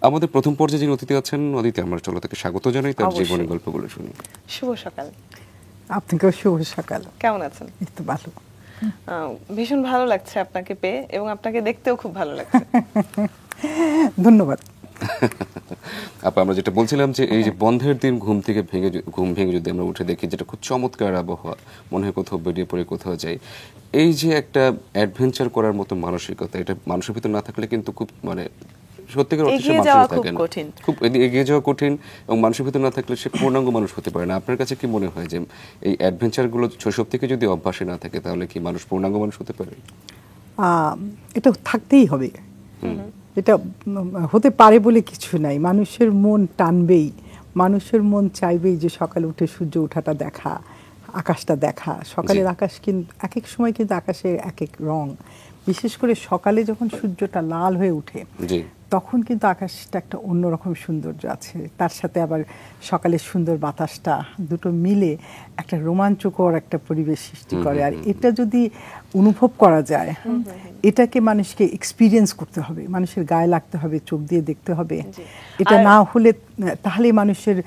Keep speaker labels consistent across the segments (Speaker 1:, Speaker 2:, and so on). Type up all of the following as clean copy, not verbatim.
Speaker 1: আমাদের প্রথম পর্যায়ে যিনি অতিথি আছেন, অদিতি, আমরা চলো তাকে স্বাগত জানাই, তার জীবনের গল্পগুলো শুনি।
Speaker 2: শুভ সকাল।
Speaker 3: আপনাকেও শুভ সকাল।
Speaker 2: কেমন আছেন?
Speaker 3: এই তো ভালো।
Speaker 2: ভীষণ ভালো লাগছে আপনাকে পেয়ে, এবং আপনাকে দেখতেও খুব ভালো লাগছে।
Speaker 3: ধন্যবাদ।
Speaker 1: আপা, আমরা যেটা বলছিলাম যে এই যে বন্ধের দিন ঘুম ভেঙে যদি আমরা উঠে দেখি, যেটা খুব চমৎকার আবহাওয়া, মনে হয় কোথাও বেরিয়ে পড়ে কোথাও যাই, এই যে একটা অ্যাডভেঞ্চার করার মতো মানসিকতা, এটা মানুষের ভিতর না থাকলে কিন্তু খুব সত্যিকার অর্থে
Speaker 2: এগিয়ে যাওয়া খুব কঠিন,
Speaker 1: খুব এগিয়ে যাওয়া কঠিন, এবং মানুষের ভিতর না থাকলে সে পূর্ণাঙ্গ মানুষ হতে পারে না। আপনার কাছে কি মনে হয় যে এই অ্যাডভেঞ্চারগুলো শৈশব থেকে যদি অভ্যাসে না থাকে, তাহলে কি মানুষ পূর্ণাঙ্গ মানুষ হতে পারে?
Speaker 3: এটা থাকতেই হবে, এটা হতে পারে বলে কিছু নাই। মানুষের মন টানবেই, মানুষের মন চাইবেই যে সকালে উঠে সূর্য ওঠাটা দেখা, আকাশটা দেখা। সকালের আকাশ কিন্তু এক এক সময় কিন্তু আকাশে এক এক রং, বিশেষ করে সকালে যখন সূর্যটা লাল হয়ে উঠে তখন কিন্তু আকাশটা একটা অন্যরকম সৌন্দর্য আছে। তার সাথে আবার সকালের সুন্দর বাতাসটা, দুটো মিলে একটা রোমাঞ্চকর একটা পরিবেশ সৃষ্টি করে। আর এটা যদি অনুভব করা যায়, এটাকে মানুষকে এক্সপিরিয়েন্স করতে হবে, মানুষের গায়ে লাগতে হবে, চোখ দিয়ে দেখতে হবে। এটা না হলে তাহলে মানুষের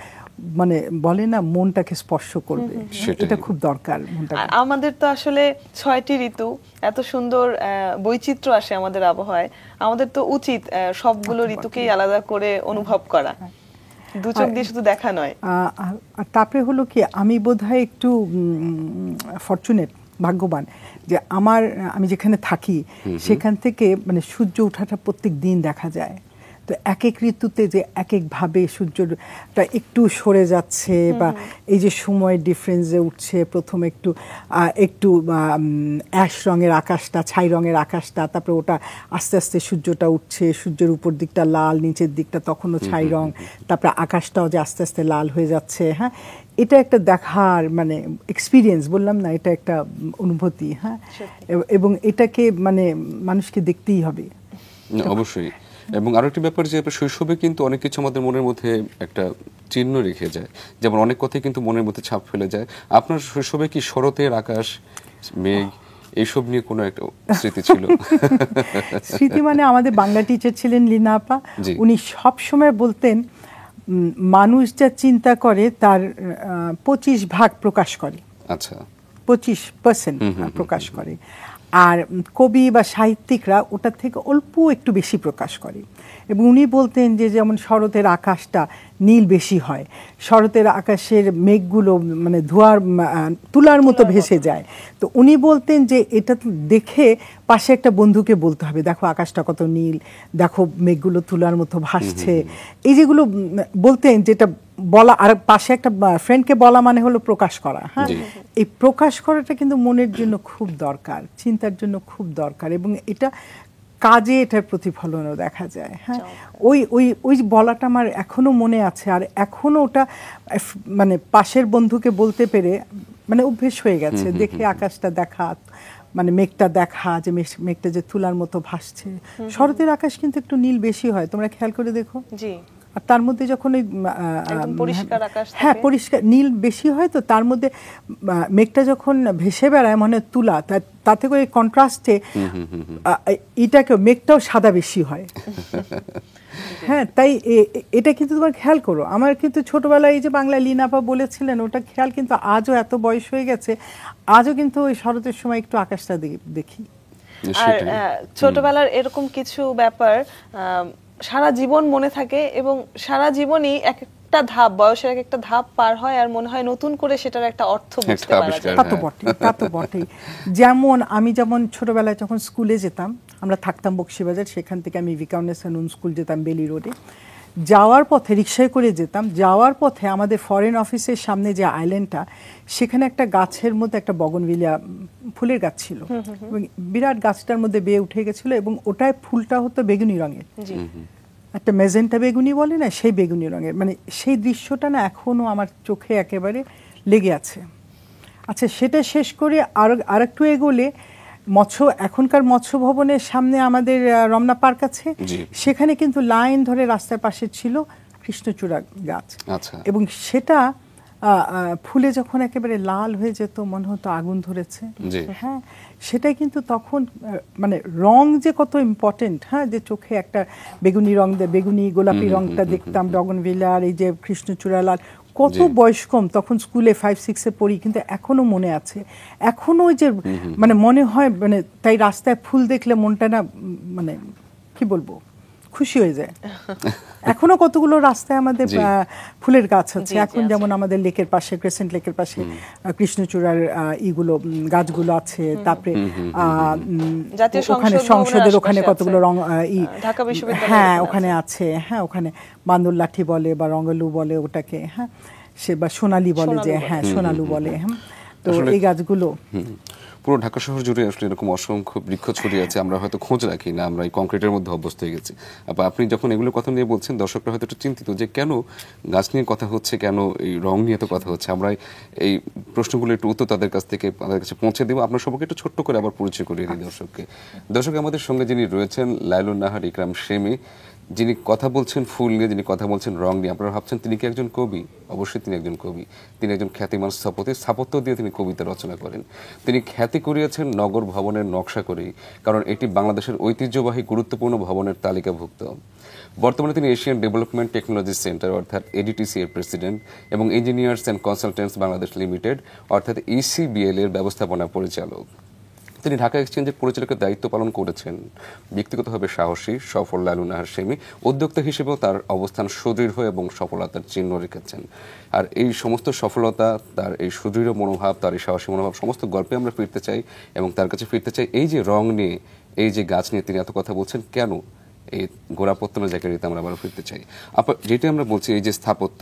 Speaker 3: বলে না, মনটাকে স্পর্শ করবে। এটা খুব দরকার।
Speaker 2: আমাদের তো আসলে 6টি ঋতু, এত সুন্দর বৈচিত্র্য আসে আমাদের আবহাওয়ায়। আমাদের তো উচিত সবগুলো ঋতুকেই আলাদা করে অনুভব করা, দু চোখ দিয়ে শুধু দেখা নয়।
Speaker 3: তারপরে হলো কি, আমি বোধহয় একটু ফরচুনেট, ভাগ্যবান, যে আমি যেখানে থাকি সেখান থেকে সূর্য ওঠাটা প্রত্যেক দিন দেখা যায়। তো এক এক ঋতুতে যে এক একভাবে সূর্যটা একটু সরে যাচ্ছে, বা এই যে সময় ডিফারেন্সে উঠছে, প্রথমে একটু অ্যাশ রঙের আকাশটা, ছাই রঙের আকাশটা, তারপরে ওটা আস্তে আস্তে সূর্যটা উঠছে, সূর্যের উপর দিকটা লাল, নিচের দিকটা তখনও ছাই রং, তারপরে আকাশটাও যে আস্তে আস্তে লাল হয়ে যাচ্ছে। হ্যাঁ, এটা একটা দেখার এক্সপিরিয়েন্স, বললাম না, এটা একটা অনুভূতি। হ্যাঁ, এবং এটাকে মানুষকে দেখতেই হবে
Speaker 1: অবশ্যই। এবং আরো একটি ব্যাপার, যে শৈশবে কিন্তু অনেক কিছু আমাদের মনের মধ্যে একটা চিহ্ন রেখে যায়, যেমন অনেক কথাই কিন্তু মনের মধ্যে ছাপ ফেলে যায়। আপনার শৈশবে কি শরতের আকাশ, মেঘ, এইসব নিয়ে কোনো একটা স্মৃতি ছিল?
Speaker 3: স্মৃতি আমাদের বাংলা টিচার ছিলেন লীনা আপা, উনি সব সময় বলতেন, মানুষ যা চিন্তা করে তার 25% প্রকাশ করে।
Speaker 1: আচ্ছা,
Speaker 3: 25% প্রকাশ করে। আর কবি বা সাহিত্যিকরা ওটার থেকে অল্প একটু বেশি প্রকাশ করে। এবং উনি বলতেন যে যেমন শরতের আকাশটা নীল বেশি হয়, শরতের আকাশের মেঘগুলো তুলার মতো ভেসে যায়। তো উনি বলতেন যে এটা দেখে পাশে একটা বন্ধুকে বলতে হবে, দেখো আকাশটা কত নীল, দেখো মেঘগুলো তুলার মতো ভাসছে। এই যেগুলো বলতেন, যেটা বলা, আর পাশে একটা ফ্রেন্ডকে বলা হলো প্রকাশ করা। হ্যাঁ, এই প্রকাশ করাটা কিন্তু মনের জন্য খুব দরকার, চিন্তার জন্য খুব দরকার, এবং এটা কাজে এটার প্রতিফলনও দেখা যায়। হ্যাঁ, ওই বলাটা আমার এখনো মনে আছে, আর এখনো ওটা পাশের বন্ধুকে বলতে পেরে অভ্যেস হয়ে গেছে। দেখে আকাশটা দেখা, মেঘটা দেখা, যে মেঘটা যে তুলার মতো ভাসছে। শরতের আকাশ কিন্তু একটু নীল বেশি হয়, তোমরা খেয়াল করে দেখো। আর তার মধ্যে যখন পরিষ্কার নীল বেশি হয়, তো তার মধ্যে মেঘটা যখন ভেসে বেড়ায় তুলা, তাতে করে কন্ট্রাস্টে এটাকে মেঘটাও সাদা বেশি হয়। হ্যাঁ, তাই এটা কিন্তু তোমার খেয়াল করো। আমার কিন্তু ছোটবেলায় এই যে বাংলা লীনাপা বলেছিলেন, ওটা খেয়াল কিন্তু আজও, এত বয়স হয়ে গেছে, আজও কিন্তু ওই শরতের সময় একটু আকাশটা দেখি।
Speaker 2: আর ছোটবেলার এরকম কিছু ব্যাপার সারা জীবন মনে থাকে, এবং সারা জীবনই একটা ধাপ, বয়সের এক একটা ধাপ পার হয়, আর মনে হয় নতুন করে সেটার একটা অর্থ বুঝতে পারা যায়।
Speaker 3: তা তো বটেই। যেমন আমি ছোটবেলায় যখন স্কুলে যেতাম, আমরা থাকতাম বক্সিবাজার, সেখান থেকে আমি ভিকারুননিসা নূন স্কুল যেতাম বেলি রোডে। যাওয়ার পথে রিক্সায় করে যেতাম, যাওয়ার পথে আমাদের ফরেন অফিসের সামনে যে আইল্যান্ডটা, সেখানে একটা গাছের মধ্যে একটা বগনভিলিয়া ফুলের গাছ ছিল, এবং বিরাট গাছটার মধ্যে বেয়ে উঠে গেছিল, এবং ওটায় ফুলটা হতো বেগুনি রঙের, একটা মেজেন্টা বেগুনি বলে না, সেই বেগুনি রঙের। সেই দৃশ্যটা না এখনো আমার চোখে একেবারে লেগে আছে। আচ্ছা, সেটা শেষ করে আর একটু এগোলে এখনকার মৎস্য ভবনের সামনে আমাদের রমনা পার্ক আছে, সেখানে কিন্তু লাইন ধরে রাস্তার পাশে ছিল কৃষ্ণচূড়া গাছ। এবং সেটা ফুলে যখন একেবারে লাল হয়ে যেত মনে হতো আগুন ধরেছে।
Speaker 1: জি।
Speaker 3: হ্যাঁ, সেটাই কিন্তু তখন মানে রং যে কত ইম্পর্টেন্ট, হ্যাঁ, যে চোখে একটা বেগুনি রং, বেগুনি গোলাপি রংটা দেখতাম বগনভিলার, এই যে কৃষ্ণচূড়া লাল, কত বয়স কম তখন, স্কুলে 5-6-এ পড়ি, কিন্তু এখনো মনে আছে। এখনো ওই যে মানে মনে হয়, মানে তাই রাস্তায় ফুল দেখলে মনটা না মানে কি বলবো, খুশি হয়ে যায়। এখনো কতগুলো রাস্তায় আমাদের ফুলের গাছ আছে এখন, যেমন আমাদের লেকের পাশে, ক্রেসেন্ট লেকের পাশে কৃষ্ণচূড়ার ইগুলো গাছগুলো আছে। তারপরে ওখানে সংসদের ওখানে কতগুলো রং, হ্যাঁ ওখানে আছে, হ্যাঁ ওখানে বান্দর লাঠি বলে বা রঙ্গলু বলে ওটাকে, হ্যাঁ সে বা সোনালি বলে, যে হ্যাঁ সোনালু বলে। হ্যাঁ, তো এই গাছগুলো
Speaker 1: পুরো ঢাকা শহর জুড়ে আসলে এরকম অসংখ্য বৃক্ষ ছড়িয়ে আছে, আমরা হয়তো খোঁজ রাখি না, আমরা এই কংক্রিটের মধ্যে অভ্যস্ত হয়ে গেছি। আপনি যখন এগুলোর কথা নিয়ে বলছেন, দর্শকরা হয়তো একটু চিন্তিত যে কেন গাছ নিয়ে কথা হচ্ছে, কেন এই রং নিয়ে তো কথা হচ্ছে। আমরা এই প্রশ্নগুলো একটু উত্তর তাদের কাছে পৌঁছে দেবো। আপনার সবাইকে একটু ছোট্ট করে আবার পরিচয় করিয়ে দিই দর্শককে। দর্শক, আমাদের সঙ্গে যিনি রয়েছেন লায়লুন নাহার ইকরাম সেমি, যিনি কথা বলছেন ফুল নিয়ে, যিনি কথা বলছেন রং নিয়ে। আপনারা ভাবছেন তিনি কি একজন কবি? অবশ্যই তিনি একজন কবি। তিনি একজন খ্যাতিমান স্থপতি, স্থাপত্য দিয়ে তিনি কবিতা রচনা করেন। তিনি খ্যাতি করিয়েছেন নগর ভবনের নকশা করেই, কারণ এটি বাংলাদেশের ঐতিহ্যবাহী গুরুত্বপূর্ণ ভবনের তালিকাভুক্ত। বর্তমানে তিনি এশিয়ান ডেভেলপমেন্ট টেকনোলজি সেন্টার অর্থাৎ এডিটিসি এর প্রেসিডেন্ট এবং engineers and consultants Bangladesh limited অর্থাৎ ইসিবিএল এর ব্যবস্থাপনা পরিচালক। তিনি ঢাকা এক্সচেঞ্জের পরিচালকের দায়িত্ব পালন করেছেন। ব্যক্তিগতভাবে সাহসী, সফল লায়লুন নাহার সেমি উদ্যোক্তা হিসেবেও তার অবস্থান সুদৃঢ় এবং সফলতার চিহ্ন রেখেছেন। আর এই সমস্ত সফলতা, তার এই সুদৃঢ় মনোভাব, তার এই সাহসী মনোভাব, সমস্ত গল্পে আমরা ফিরতে চাই এবং তার কাছে ফিরতে চাই। এই যে রং নিয়ে, এই যে গাছ নিয়ে তিনি এত কথা বলছেন, কেন এই গোড়াপত্তনের জায়গাটিতে আমরা আবার ফিরতে চাই। যেটা আমরা বলছি, এই যে স্থাপত্য,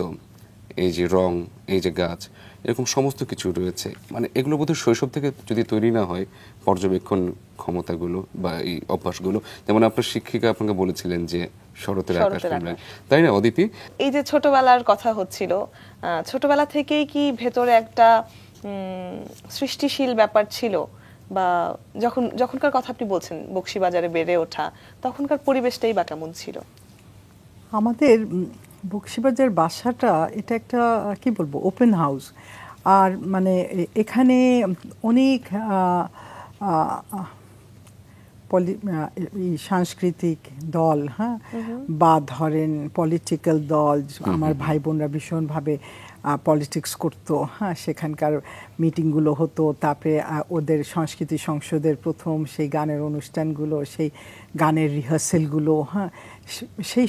Speaker 1: এই যে রং, এই যে গাছ, এরকম সমস্ত কিছু রয়েছে, মানে এগুলো বোধহয় শৈশব থেকে যদি তৈরি না হয়, পর্যবেক্ষণ ক্ষমতাগুলো বা এই অভ্যাসগুলো, যেমন আপনার শিক্ষিকা আপনাকে বলেছিলেন যে শরতের আকাশ, তাই না অদিতি?
Speaker 2: এই যে ছোটবেলার কথা হচ্ছিল, ছোটবেলা থেকেই কি ভেতরে একটা সৃষ্টিশীল ব্যাপার ছিল, বা যখনকার কথা আপনি বলছেন বকশীবাজারে বেড়ে ওঠা, তখনকার পরিবেশটাই বা কেমন ছিল?
Speaker 3: আমাদের বকশীবাজার বাসাটা এটা একটা কি বলবো, ওপেন হাউস। আর মানে এখানে অনেক সাংস্কৃতিক দল, হ্যাঁ, বা ধরেন পলিটিক্যাল দল, আমার ভাই বোনরা ভীষণভাবে পলিটিক্স করতো, হ্যাঁ, সেখানকার মিটিংগুলো হতো। তারপরে ওদের সংস্কৃতি সংসদের প্রথম সেই গানের অনুষ্ঠানগুলো, সেই গানের রিহার্সেলগুলো, হ্যাঁ, সেই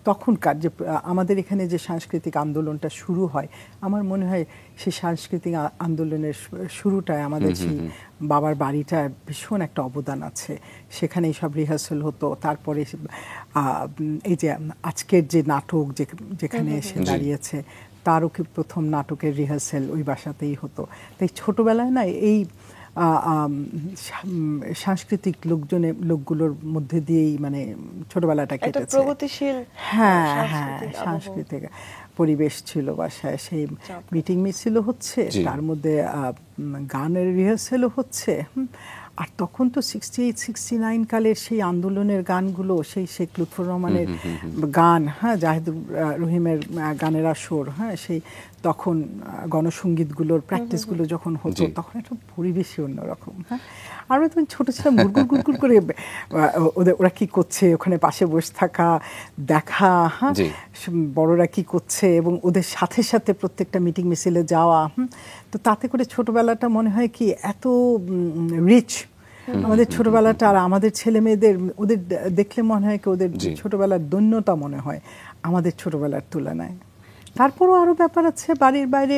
Speaker 3: তখনকার যে আমাদের এখানে যে সাংস্কৃতিক আন্দোলনটা শুরু হয়, আমার মনে হয় সেই সাংস্কৃতিক আন্দোলনের শুরুটায় আমাদের সেই বাবার বাড়িটা ভীষণ একটা অবদান আছে। সেখানে সব রিহার্সাল হতো। তারপরে এই যে আজকের যে নাটক যেখানে এসে দাঁড়িয়েছে, তারও কি প্রথম নাটকের রিহার্সেল ওই বাসাতেই হতো। তাই ছোটবেলায় না এই সাংস্কৃতিক লোকগুলোর মধ্যে দিয়েই মানে ছোটবেলাটা কেটেছে।
Speaker 2: প্রগতিশীল,
Speaker 3: হ্যাঁ হ্যাঁ, সাংস্কৃতিক পরিবেশ ছিল বাসায়। সেই মিটিং মিছিল হচ্ছে, তার মধ্যে গানের রিহার্সেলও হচ্ছে। আর তখন তো 68-69 কালের সেই আন্দোলনের গানগুলো, সেই শেখ লুৎফর রহমানের গান, হ্যাঁ, জাহিদুর রহিমের গানের আসর, হ্যাঁ, সেই তখন গণসঙ্গীতগুলোর প্র্যাকটিসগুলো যখন হতো, তখন একটা পরিবেশই অন্যরকম। হ্যাঁ, আমরা তখন ছোটো ছিলাম, গুড়গুড় করে ওরা কি করছে ওখানে পাশে বসে থাকা, দেখা, হ্যাঁ, বড়রা কি করছে এবং ওদের সাথে সাথে প্রত্যেকটা মিটিং মিছিলে যাওয়া। তো তাতে করে ছোটবেলাটা মনে হয় কি এত রিচ আমাদের ছোটবেলাটা। আর আমাদের ছেলে মেয়েদের ওদের দেখলে মনে হয় কি ওদের ছোটবেলার দৈন্যতা মনে হয় আমাদের ছোটবেলার তুলনায়। তারপরও আরও ব্যাপার আছে, বাড়ির বাইরে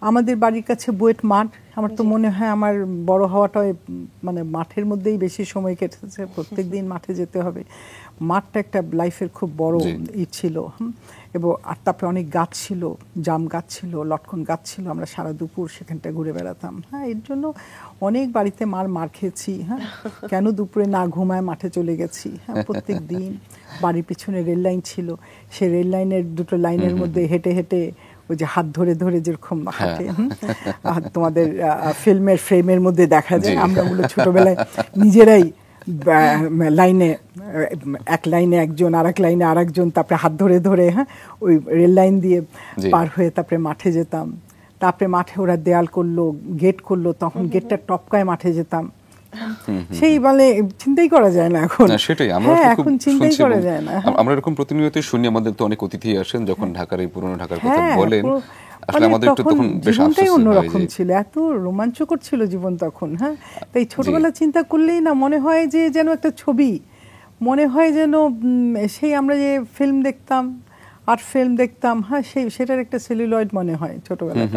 Speaker 3: আমাদের বাড়ির কাছে বুয়েট মাঠ। আমার তো মনে হয় আমার বড় হওয়াটাই মানে মাঠের মধ্যেই বেশি সময় কেটেছে, প্রত্যেক দিন মাঠে যেতে হবে। মাঠটা একটা লাইফের খুব বড় ছিল। এবং আর তারপরে অনেক গাছ ছিল, জাম গাছ ছিল, লটকন গাছ ছিল, আমরা সারা দুপুর সেখানটা ঘুরে বেড়াতাম। হ্যাঁ, এর জন্য অনেক বাড়িতে মার খেয়েছি। হ্যাঁ, কেন দুপুরে না ঘুমায় মাঠে চলে গেছি। হ্যাঁ, প্রত্যেক দিন বাড়ির পিছনে রেল লাইন ছিল, সেই রেল লাইনের দুটো লাইনের মধ্যে হেঁটে হেঁটে ওই যে হাত ধরে ধরে যেরকম হাঁটে, তোমাদের ফিল্মের ফ্রেমের মধ্যে দেখা যায়, আমরা ওগুলো ছোটবেলায় নিজেরাই লাইনে, এক লাইনে একজন, আর এক লাইনে আর একজন, তারপরে হাত ধরে ধরে, হ্যাঁ, ওই রেল লাইন দিয়ে পার হয়ে তারপরে মাঠে যেতাম। তারপরে মাঠে ওরা দেয়াল করলো, গেট করলো, তখন গেটটা টপকায় মাঠে যেতাম। সেই বলে চিন্তাই করা যায় না এখন।
Speaker 1: সেটাই আমরা
Speaker 3: এখন চিন্তাই করা যায় না।
Speaker 1: আমরা এরকম প্রতিনিয়তই শুনি, আমাদের তো অনেক অতিথি আসেন যখন ঢাকার এই পুরনো ঢাকার কথা বলেন, আসলে আমাদের একটু তখন বেশ
Speaker 3: জীবনটাই
Speaker 1: আফসোস
Speaker 3: অন্যরকম
Speaker 1: হয়।
Speaker 3: ছিল, এত রোমাঞ্চকর ছিল জীবন তখন। হ্যাঁ, তাই ছোটবেলা চিন্তা করলেই না মনে হয় যে যেন একটা ছবি, মনে হয় যেন সেই আমরা যে ফিল্ম দেখতাম, আর্ট ফিল্ম দেখতাম, হ্যাঁ সেটার একটা সেলুলয়েড মনে হয় ছোটবেলায়।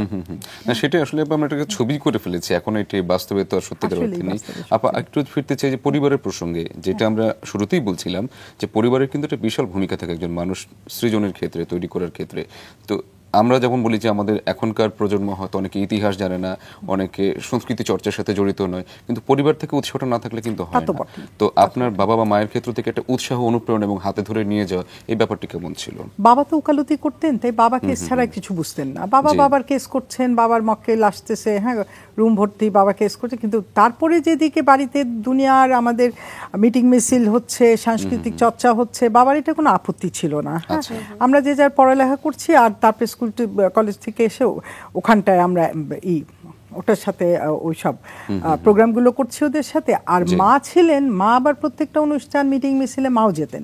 Speaker 1: না সেটাই আসলে আমরা এটাকে ছবি করে ফেলেছি, এখন এটি বাস্তবে তো আর সত্যিকার অর্থে নেই। আপা একটু ফিরতে চাই যে পরিবারের প্রসঙ্গে, যেটা আমরা শুরুতেই বলছিলাম যে পরিবারের কিন্তু একটা বিশাল ভূমিকা থাকে একজন মানুষ সৃজনের ক্ষেত্রে, তৈরি করার ক্ষেত্রে। তো আমরা যেমন বলি যে আমাদের এখনকার প্রজন্ম হয়তো অনেকে ইতিহাস জানে না, অনেকে সংস্কৃতি চর্চার সাথে জড়িত নয়, কিন্তু পরিবার থেকে উৎসাহটা না থাকলে কিন্তু হয় না। তো আপনার বাবা বা মায়ের ক্ষেত্র থেকে একটা উৎসাহ, অনুপ্রেরণা এবং হাতে ধরে নিয়ে যাওয়া, এই ব্যাপারটি কেমন ছিল?
Speaker 3: বাবা তো ওকালতি করতেন, তাই বাবা কেস ছাড়া কিছু বুঝতেন না। বাবার কেস করছেন, বাবার মক্কেল আসতেছে, হ্যাঁ রুম ভর্তি, বাবা কেস করছে। কিন্তু তারপরে যেদিকে বাড়িতে দুনিয়ার আমাদের মিটিং মিছিল হচ্ছে, সাংস্কৃতিক চর্চা হচ্ছে, বাবার এটা কোনো আপত্তি ছিল না। হ্যাঁ, আমরা যে যার পড়ালেখা করছি, আর তারপরে স্কুল কলেজ থেকে এসে ওখানটায় আমরা ওটার সাথে ওই সব প্রোগ্রামগুলো করছি ওদের সাথে। আর মা ছিলেন, মা আবার প্রত্যেকটা অনুষ্ঠান মিটিং মিছিলে মাও যেতেন।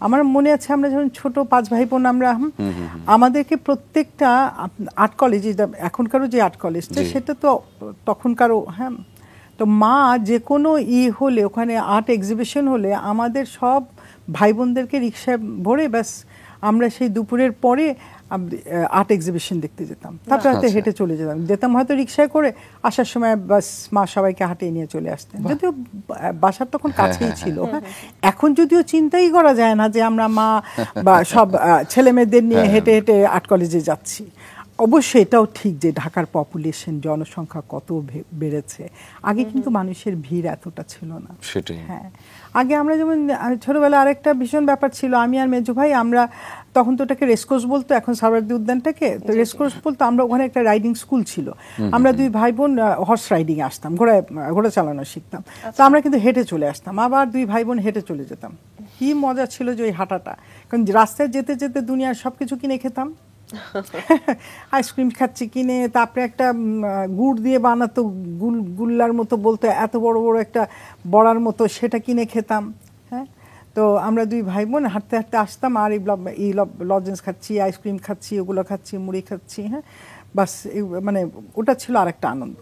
Speaker 3: আমার মনে আছে আমরা যখন ছোট 5 ভাই বোন আমরা, আমাদেরকে প্রত্যেকটা আর্ট কলেজ, এখনকারও যে আর্ট কলেজটা সেটা তো তখনকারও, হ্যাঁ, তো মা যে কোনো হলে, ওখানে আর্ট এক্সিবিশন হলে আমাদের সব ভাই বোনদেরকে রিক্সায় ভরে ব্যাস আমরা সেই দুপুরের পরে আর্ট এক্সিবিশন দেখতে যেতাম। তারপরে হয়তো হেঁটে চলে যেতাম হয়তো রিক্সায় করে, আসার সময় বাস মা সবাইকে হাঁটিয়ে নিয়ে চলে আসতেন, যদিও বাসার তখন কাছেই ছিল। এখন যদিও চিন্তাই করা যায় না যে আমরা মা বা সব ছেলে মেয়েদের নিয়ে হেঁটে হেঁটে আর্ট কলেজে যাচ্ছি। অবশ্যই এটাও ঠিক যে ঢাকার পপুলেশন, জনসংখ্যা কত বেড়েছে। আগে কিন্তু মানুষের ভিড় এতটা ছিল না।
Speaker 1: সেটাই।
Speaker 3: হ্যাঁ, আগে আমরা যেমন ছোটবেলা আরেকটা ভীষণ ব্যাপার ছিল, আমি আর মেজো ভাই, আমরা তখন তো ওটাকে রেসকোর্স বলতো, এখন সাবরদি উদ্যানটাকে তো রেসকোর্স বলতো। আমরা ওখানে একটা রাইডিং স্কুল ছিল, আমরা 2 ভাই বোন হর্স রাইডিং আসতাম, ঘোড়া চালানো শিখতাম। তো আমরা কিন্তু হেঁটে চলে আসতাম, আবার 2 ভাই বোন হেঁটে চলে যেতাম। কি মজা ছিল যে ওই হাঁটাটা, কারণ রাস্তায় যেতে যেতে দুনিয়ার সবকিছু কিনে খেতাম। আইসক্রিম খাচ্ছি কিনে, তারপরে একটা গুড় দিয়ে বানাতো গুল্লার মতো বলতো, এত বড় বড় একটা বড়ার মতো, সেটা কিনে খেতাম। হ্যাঁ, তো আমরা 2 ভাই বোন হাঁটতে হাঁটতে আসতাম, আর এই লজেন্স খাচ্ছি, আইসক্রিম খাচ্ছি, ওগুলো খাচ্ছি, মুড়ি খাচ্ছি। হ্যাঁ, বাস মানে ওটা ছিল আরেকটা আনন্দ।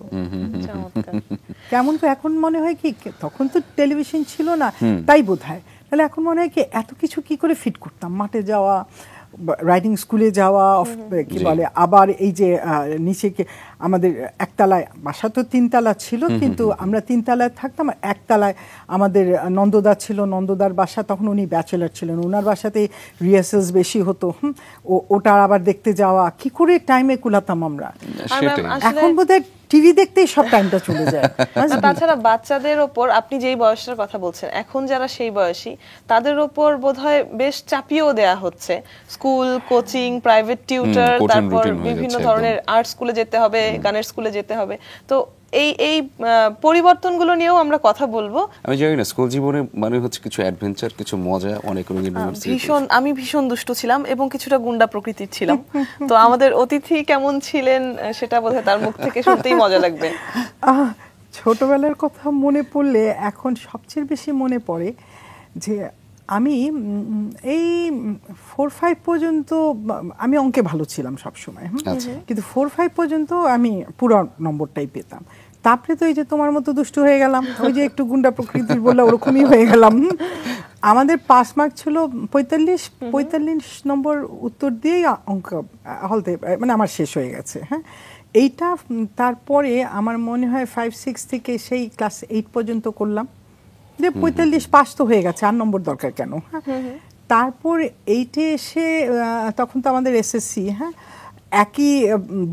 Speaker 3: কেমন তো এখন মনে হয় কি, তখন তো টেলিভিশন ছিল না, তাই বোধ হয়। তাহলে এখন মনে হয় কি এত কিছু কি করে ফিট করতাম, মাঠে যাওয়া, রাইডিং স্কুলে যাওয়া, কি বলে, আবার এই যে নিচে আমাদের একতলায়, বাসা তো 3 তলা ছিল, কিন্তু আমরা 3 তলায় থাকতাম, আর একতলায় আমাদের নন্দদা ছিল, নন্দদার বাসা, তখন উনি ব্যাচেলার ছিলেন, ওনার বাসাতে রিহার্সালস বেশি হতো। ওটা আবার দেখতে যাওয়া, কি করে টাইমে কুলাতাম আমরা। এখন বোধহয় টিভি দেখতেই সব টাইমটা চলে যায়।
Speaker 2: তাছাড়া বাচ্চাদের ওপর আপনি যেই বয়সটার কথা বলছেন, এখন যারা সেই বয়সী, তাদের ওপর বোধহয় বেশ চাপিয়েও দেয়া হচ্ছে। স্কুল, কোচিং, প্রাইভেট টিউটর, তারপর বিভিন্ন ধরনের আর্ট স্কুলে যেতে হবে, গানের স্কুলে যেতে হবে। তো এই পরিবর্তনগুলো নিয়েও আমরা কথা বলবো।
Speaker 1: আমি জানি না, স্কুল জীবনে মানে হচ্ছে কিছু অ্যাডভেঞ্চার, কিছু মজা, অনেক রঙিন
Speaker 2: আমি ভীষণ দুষ্টু ছিলাম এবং কিছুটা গুন্ডা প্রকৃতির ছিলাম। তো আমাদের অতিথি কেমন ছিলেন সেটা বোধহয় তার মুখ থেকে শুনতেই মজা লাগবে।
Speaker 3: ছোটবেলার কথা মনে পড়লে এখন সবচেয়ে বেশি মনে পড়ে যে আমি এই 4-5 পর্যন্ত আমি অঙ্কে ভালো ছিলাম সবসময়, কিন্তু 4-5 পর্যন্ত আমি পুরো নম্বরটাই পেতাম। তারপরে তো এই যে তোমার মতো দুষ্টু হয়ে গেলাম, ওই যে একটু গুন্ডা প্রকৃতির বললাম, ওরকমই হয়ে গেলাম। আমাদের পাস মার্ক ছিল 45 নম্বর উত্তর দিয়েই অঙ্ক হলতে মানে আমার শেষ হয়ে গেছে। হ্যাঁ, এইটা তারপরে আমার মনে হয় 5-6 থেকে সেই ক্লাস 8 পর্যন্ত করলাম, যে 45 পাস তো হয়ে গেছে, আর নম্বর দরকার কেন। তারপর 8-এ এসে, তখন তো আমাদের এসএসসি, হ্যাঁ, একই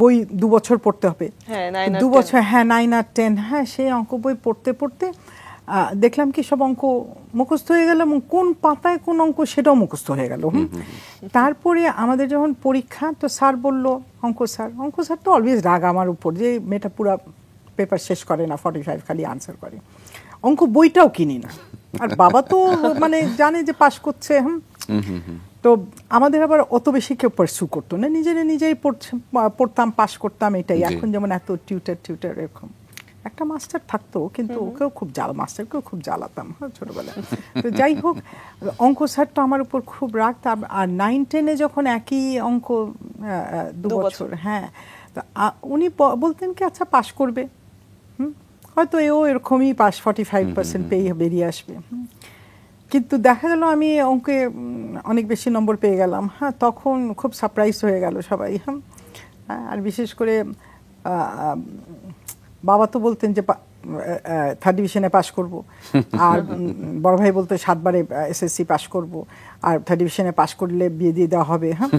Speaker 3: বই 2 বছর পড়তে হবে, 2 বছর, হ্যাঁ 9 আর 10, হ্যাঁ, সেই অঙ্ক বই পড়তে পড়তে দেখলাম কি সব অঙ্ক মুখস্থ হয়ে গেল, এবং কোন পাতায় কোন অঙ্ক সেটাও মুখস্থ হয়ে গেল। তারপরে আমাদের যখন পরীক্ষা, তো স্যার বলল, অঙ্ক স্যার তো অলওয়েজ রাগ আমার উপর, যে মেয়েটা পুরো পেপার শেষ করে না, 45 খালি আনসার করে, অঙ্ক বইটাও কিনি না। আর বাবা তো মানে জানে যে পাস করছে, তো আমাদের আবার অত বেশি কেউ পারসু করতো না, নিজেই পড়তাম, পাস করতাম, এটাই। এখন যেমন এত টিউটার এরকম একটা মাস্টার থাকতো, কিন্তু ওকেও খুব মাস্টারকেও খুব জ্বালাতাম ছোটবেলায়। তো যাই হোক, অঙ্ক স্যার তো আমার উপর খুব রাখতাম। আর 9-10-এ যখন একই অঙ্ক 2 বছর, হ্যাঁ, তো উনি বলতেন কি আচ্ছা পাশ করবে, হয়তো এও এরকমই পাস 45% পেয়ে বেরিয়ে আসবে। কিন্তু দেখা গেল আমি অঙ্কে অনেক বেশি নম্বর পেয়ে গেলাম। হ্যাঁ, তখন খুব সারপ্রাইজ হয়ে গেল সবাই। হ্যাঁ, আর বিশেষ করে বাবা তো বলতেন যে 3rd ডিভিশনে পাশ করব, আর বড় ভাই বলতো 7 বারে এসএসসি পাশ করব, আর 3rd ডিভিশনে পাশ করলে বিয়ে দিয়ে দেওয়া হবে। হ্যাঁ,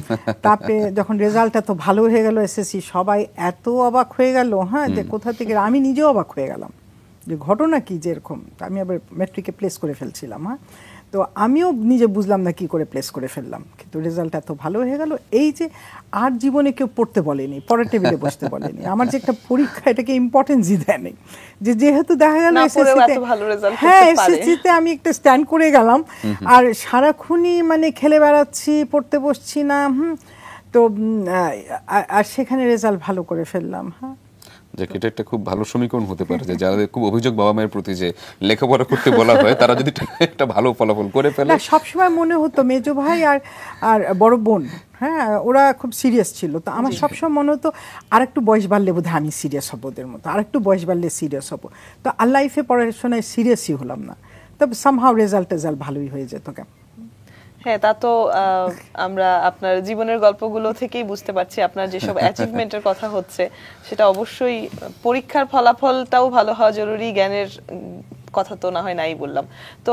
Speaker 3: তারপরে যখন রেজাল্ট এত ভালো হয়ে গেল এসএসসি, সবাই এত অবাক হয়ে গেল, হ্যাঁ, যে কোথা থেকে, আমি নিজেও অবাক হয়ে গেলাম যে ঘটনা কি, যেরকম আমি আবার মেট্রিকে প্লেস করে ফেলছিলাম। হ্যাঁ, তো আমিও নিজে বুঝলাম না কি করে প্লেস করে ফেললাম, কিন্তু রেজাল্ট এত ভালো হয়ে গেল। এই যে আর জীবনে কেউ পড়তে বলেনি, পরের টেবিলে বসতে বলেনি, আমার যে একটা পরীক্ষা এটাকে ইম্পর্টেন্সই দেয়নি, যে যেহেতু দেখা গেল হ্যাঁ এসএসসিতে আমি একটা স্ট্যান্ড করে গেলাম, আর সারাক্ষণই মানে খেলে বেড়াচ্ছি, পড়তে বসছি না। তো আর সেখানে রেজাল্ট ভালো করে ফেললাম। হ্যাঁ,
Speaker 1: এটা একটা খুব ভালো সমীকরণ হতে পারে যে যাদের খুব অভিযোগ বাবা মায়ের প্রতি যে লেখাপড়া করতে বলা হয়, তারা যদি একটা ভালো ফলাফল করে ফেলে।
Speaker 3: সবসময় মনে হতো মেজো ভাই আর বড় বোন, হ্যাঁ, ওরা খুব সিরিয়াস ছিল। তো আমার সবসময় মনে হতো আর একটু বয়স বাড়লে বোধহয় আমি সিরিয়াস হবো ওদের মতো, আর একটু বয়স বাড়লে সিরিয়াস হবো। তো আর লাইফে পড়াশোনায় সিরিয়াসই হলাম না, তবে সামহাও রেজাল্ট ভালোই হয়ে যেত।
Speaker 2: হ্যাঁ, তা তো আমরা আপনার জীবনের গল্পগুলো থেকেই বুঝতে পারছি আপনার যেসব অ্যাচিভমেন্টের কথা হচ্ছে, সেটা অবশ্যই পরীক্ষার ফলাফলটাও ভালো হওয়া জরুরি, জ্ঞানের কথা তো না হয় নাই বললাম। তো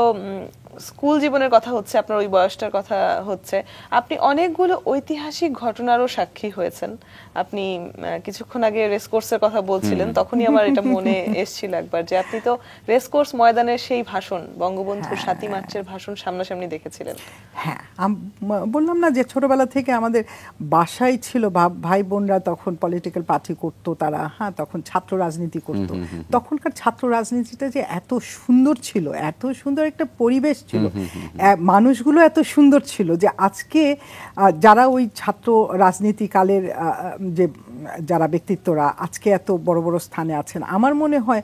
Speaker 2: স্কুল জীবনের কথা হচ্ছে, আপনার ওই বয়সটার কথা হচ্ছে, আপনি অনেকগুলো ঐতিহাসিক ঘটনারও সাক্ষী হয়েছেন। আপনি কিছুক্ষণ আগে রেসকোর্সের কথা বলছিলেন, তখনই আমার এটা মনে এসেছিল একবার যে আপনি তো রেসকোর্স ময়দানের সেই ভাষণ, বঙ্গবন্ধুর 7ই মার্চের ভাষণ সামনাসামনি দেখেছিলেন।
Speaker 3: হ্যাঁ, বললাম না যে ছোটবেলা থেকে আমাদের বাসায় ছিল, ভাই বোনরা তখন পলিটিক্যাল পার্টি করতো তারা, হ্যাঁ, তখন ছাত্র রাজনীতি করতো। তখনকার ছাত্র রাজনীতিটা যে এত সুন্দর ছিল, এত সুন্দর একটা পরিবেশ ছিল, মানুষগুলো এত সুন্দর ছিল যে আজকে যারা ওই ছাত্র রাজনীতিকালের যে যারা ব্যক্তিত্বরা আজকে এত বড় বড় স্থানে আছেন, আমার মনে হয়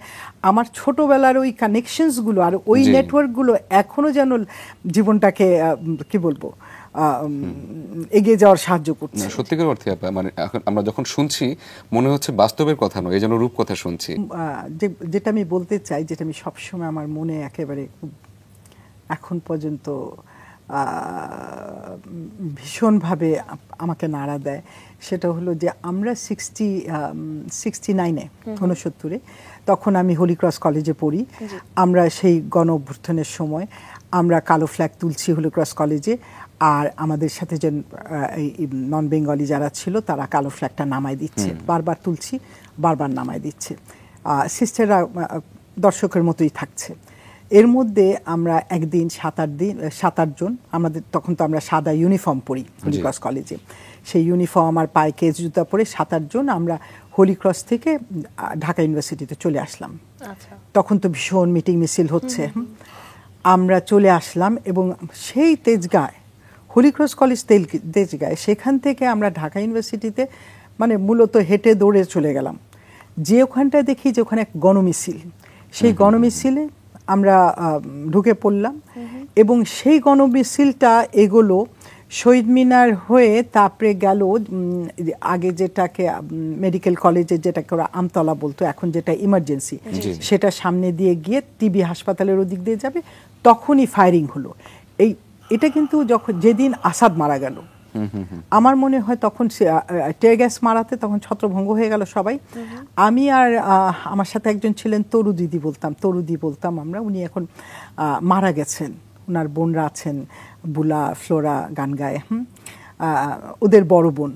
Speaker 3: আমার ছোটবেলার ওই কানেকশনসগুলো আর ওই নেটওয়ার্কগুলো এখনো যেন জীবনটাকে কি বলবো এগিয়ে যাওয়ার সাহায্য করছে।
Speaker 1: সত্যিকার অর্থে মানে আমরা যখন শুনছি মনে হচ্ছে বাস্তবের কথা নয়, এই যেন রূপকথা শুনছি।
Speaker 3: যেটা আমি বলতে চাই, যেটা আমি সবসময় আমার মনে একেবারে এখন পর্যন্ত ভীষণভাবে আমাকে নাড়া দেয়, সেটা হলো যে আমরা 69-এ 69-এ তখন আমি হলি ক্রস কলেজে পড়ি। আমরা সেই গণ অভ্যুত্থানের সময় আমরা কালো ফ্ল্যাগ তুলছি হলি ক্রস কলেজে, আর আমাদের সাথে যে নন বেঙ্গলি যারা ছিল তারা কালো ফ্ল্যাগটা নামায় দিচ্ছে, বারবার তুলছি, বারবার নামায় দিচ্ছে, সিস্টাররা দর্শকের মতোই থাকছে। এর মধ্যে আমরা একদিন 7-8 জন, আমাদের তখন তো আমরা সাদা ইউনিফর্ম পরি হলি ক্রস কলেজে, সেই ইউনিফর্ম আর পায়ে কেস জুতা পরে 7-8 জন আমরা হলি ক্রস থেকে ঢাকা ইউনিভার্সিটিতে চলে আসলাম। তখন তো ভীষণ মিটিং মিছিল হচ্ছে, আমরা চলে আসলাম এবং সেই তেজগাঁয় হলি ক্রস কলেজ তেজগাঁয়, সেখান থেকে আমরা ঢাকা ইউনিভার্সিটিতে মানে মূলত হেঁটে দৌড়ে চলে গেলাম। যে ওখানটায় দেখি যে ওখানে এক গণমিছিল, সেই গণমিছিলে আমরা ঢুকে পড়লাম এবং সেই গণমিছিলটা এগোলো শহীদ মিনার হয়ে, তারপরে গেল আগে যেটাকে মেডিকেল কলেজে যেটাকে ওরা আমতলা বলতো, এখন যেটা ইমার্জেন্সি, সেটা সামনে দিয়ে গিয়ে টিবি হাসপাতালের ওদিক দিয়ে যাবে, তখনই ফায়ারিং হলো। এটা কিন্তু যখন যেদিন আসাদ মারা গেল, আমার মনে হয় তখন টিয়ার গ্যাস মারাতে তখন ছত্রভঙ্গ হয়ে গেল সবাই। আমি আর আমার সাথে একজন ছিলেন তরুদি বলতাম আমরা, উনি এখন মারা গেছেন, ওনার বোনরা আছেন, বুলা ফ্লোরা গান গায়, ওদের বড় বোন,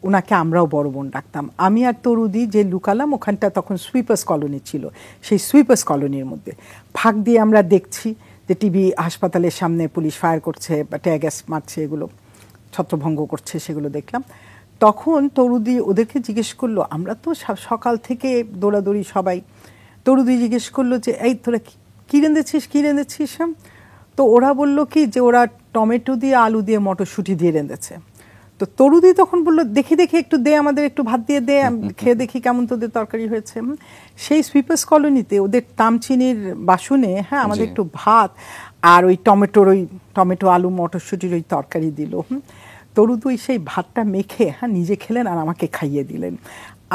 Speaker 3: ওনাকে আমরাও বড় বোন ডাকতাম। আমি আর তরুদি যে লুকালাম, ওখানটা তখন সুইপার্স কলোনি ছিল, সেই সুইপার্স কলোনির মধ্যে ফাঁক দিয়ে আমরা দেখছি যে টিবি হাসপাতালের সামনে পুলিশ ফায়ার করছে বা টিয়ার গ্যাস মারছে, এগুলো ছত্রভঙ্গ করছে, সেগুলো দেখলাম। তখন তরুদি ওদেরকে জিজ্ঞেস করলো, আমরা তো সকাল থেকে দৌড়াদৌড়ি সবাই, তরুদি জিজ্ঞেস করলো যে এই তোরা কী রেঁধেছিস। তো ওরা বললো কি যে ওরা টমেটো দিয়ে আলু দিয়ে মটরশুঁটি দিয়ে রেঁধেছে। তো তরুদি তখন বললো দেখি দেখি একটু দে, আমাদের একটু ভাত দিয়ে দে, খেয়ে দেখি কেমন তোদের তরকারি হয়েছে। সেই সুইপার্স কলোনিতে ওদের তামচিনির বাসনে আমাদের একটু ভাত আর ওই টমেটো আলু মটরশুঁটির ওই তরকারি দিল। তরুদুই সেই ভাতটা মেখে নিজে খেলেন আর আমাকে খাইয়ে দিলেন।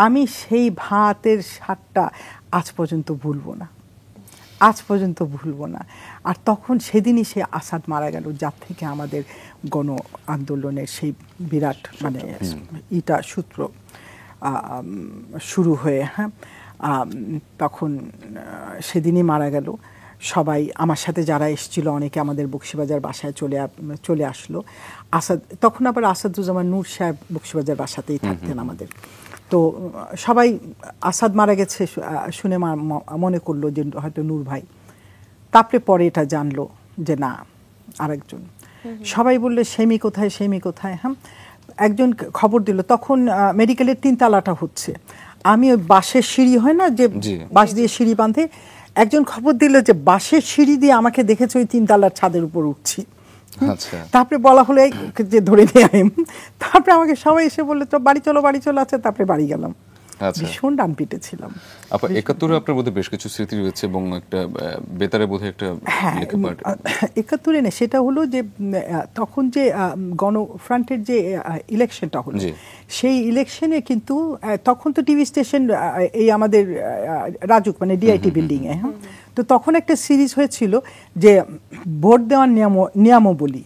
Speaker 3: আমি সেই ভাতের স্বাদটা আজ পর্যন্ত ভুলবো না, আজ পর্যন্ত ভুলবো না। আর তখন সেদিনই সে আসাদ মারা গেল, যার থেকে আমাদের গণ আন্দোলনের সেই বিরাট মানে সূত্র শুরু হয়ে তখন সেদিনই মারা গেল। সবাই আমার সাথে যারা এসেছিল অনেকে আমাদের বকশীবাজার বাসায় চলে আসলো। তখন আবার আসাদুজ্জামান নূর সাহেব বকশীবাজার বাসাতেই থাকতেন আমাদের। তো সবাই আসাদ মারা গেছে শুনে মনে করলো যে হয়তো নূর ভাই। তারপরে পরে এটা জানলো যে না, আরেকজন। সবাই বললে সেমি কোথায়। একজন খবর দিল, তখন মেডিকেলের 3 তালাটা হচ্ছে। আমি ওই বাঁশের সিঁড়ি হয় না যে বাঁশ দিয়ে সিঁড়ি বাঁধে, একজন খবর দিল যে বাঁশের সিঁড়ি দিয়ে আমাকে দেখেছে ওই 3 তালার ছাদের উপর উঠছি। তারপরে বলা হলো যে ধরে নিয়ে আইম। তারপরে আমাকে সবাই এসে বললো তো বাড়ি চলো আছে। তারপরে বাড়ি গেলাম, ভীষণ ডান পিটে ছিলাম।
Speaker 1: ৭১ আপনার মধ্যে বেশ কিছু স্মৃতি রয়েছে এবং একটা বেতারে বোধহয় একটা
Speaker 3: ৭১ না, সেটা হলো যে তখন যে গণফ্রন্টের যে ইলেকশনটা হলো, সেই ইলেকশনে কিন্তু তখন তো টিভি স্টেশন এই আমাদের রাজুক মানে ডিআইটি বিল্ডিং এ, তো তখন একটা সিরিজ হয়েছিল যে ভোট দেওয়ার নিয়মাবলী,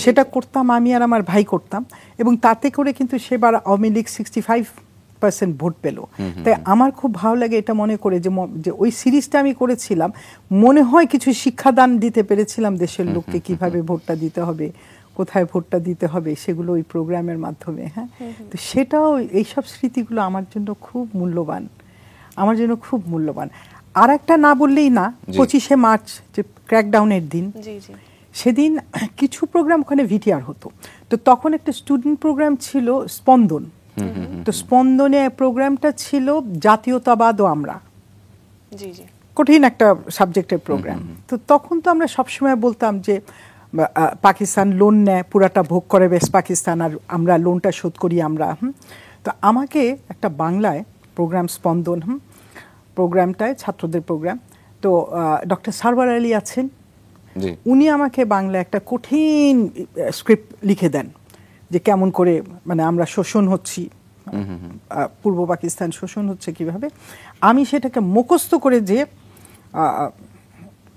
Speaker 3: সেটা করতাম আমি আর আমার ভাই করতাম। এবং তাতে করে কিন্তু সেবার আওয়ামী লীগ 65% ভোট পেল। তাই আমার খুব ভালো লাগে এটা মনে করে যে ওই সিরিজটা আমি করেছিলাম, মনে হয় কিছু শিক্ষাদান দিতে পেরেছিলাম দেশের লোককে, কিভাবে ভোটটা দিতে হবে, কোথায় ভোটটা দিতে হবে, সেগুলো ওই প্রোগ্রামের মাধ্যমে। তো সেটাও, এইসব স্মৃতিগুলো আমার জন্য খুব মূল্যবান, আমার জন্য খুব মূল্যবান। আর একটা না বললেই না, 25শে মার্চ যে ক্র্যাকডাউনের দিন, সেদিন কিছু প্রোগ্রাম ওখানে ভিটিআর হতো। তো তখন একটা স্টুডেন্ট প্রোগ্রাম ছিল স্পন্দন। তো স্পন্দনে প্রোগ্রামটা ছিল জাতীয়তাবাদ ও আমরা, কঠিন একটা সাবজেক্টের প্রোগ্রাম। তো তখন তো আমরা সবসময় বলতাম যে পাকিস্তান লোন নেয়, পুরাটা ভোগ করে বেশ পাকিস্তান, আর আমরা লোনটা শোধ করি আমরা। তো আমাকে একটা বাংলায় প্রোগ্রাম স্পন্দন, প্রোগ্রামটায় ছাত্রদের প্রোগ্রাম, তো ডক্টর সারওয়ার আলী আছেন, উনি আমাকে বাংলায় একটা কঠিন স্ক্রিপ্ট লিখে দেন যে কেমন করে মানে আমরা শোষণ হচ্ছি, পূর্ব পাকিস্তান শোষণ হচ্ছে কিভাবে। আমি সেটাকে মুখস্থ করে যে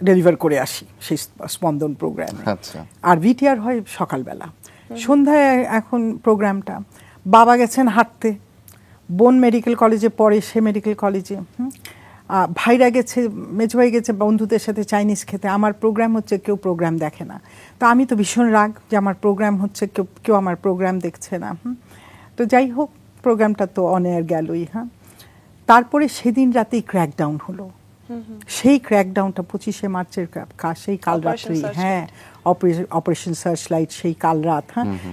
Speaker 3: ডেলিভার করে আসি সেই স্পন্দন প্রোগ্রামে। আর ভিটিআর হয় সকালবেলা, সন্ধ্যায় এখন প্রোগ্রামটা। বাবা গেছেন হাঁটতে, বোন মেডিকেল কলেজে পড়ে, সে মেডিকেল কলেজে, ভাইরা গেছে, মেজভাই গেছে বন্ধুদের সাথে চাইনিজ খেতে। আমার প্রোগ্রাম হচ্ছে, কেউ প্রোগ্রাম দেখে না। তো আমি তো ভীষণ রাগ যে আমার প্রোগ্রাম হচ্ছে, কেউ আমার প্রোগ্রাম দেখছে না। তো যাই হোক, প্রোগ্রামটা তো অন এয়ার গেলই। তারপরে সেদিন রাতেই ক্র্যাকডাউন হলো। সেই ক্র্যাকডাউনটা 25শে মার্চের সেই কাল রাত্রি, অপারেশন সার্চ লাইট, সেই কাল রাত।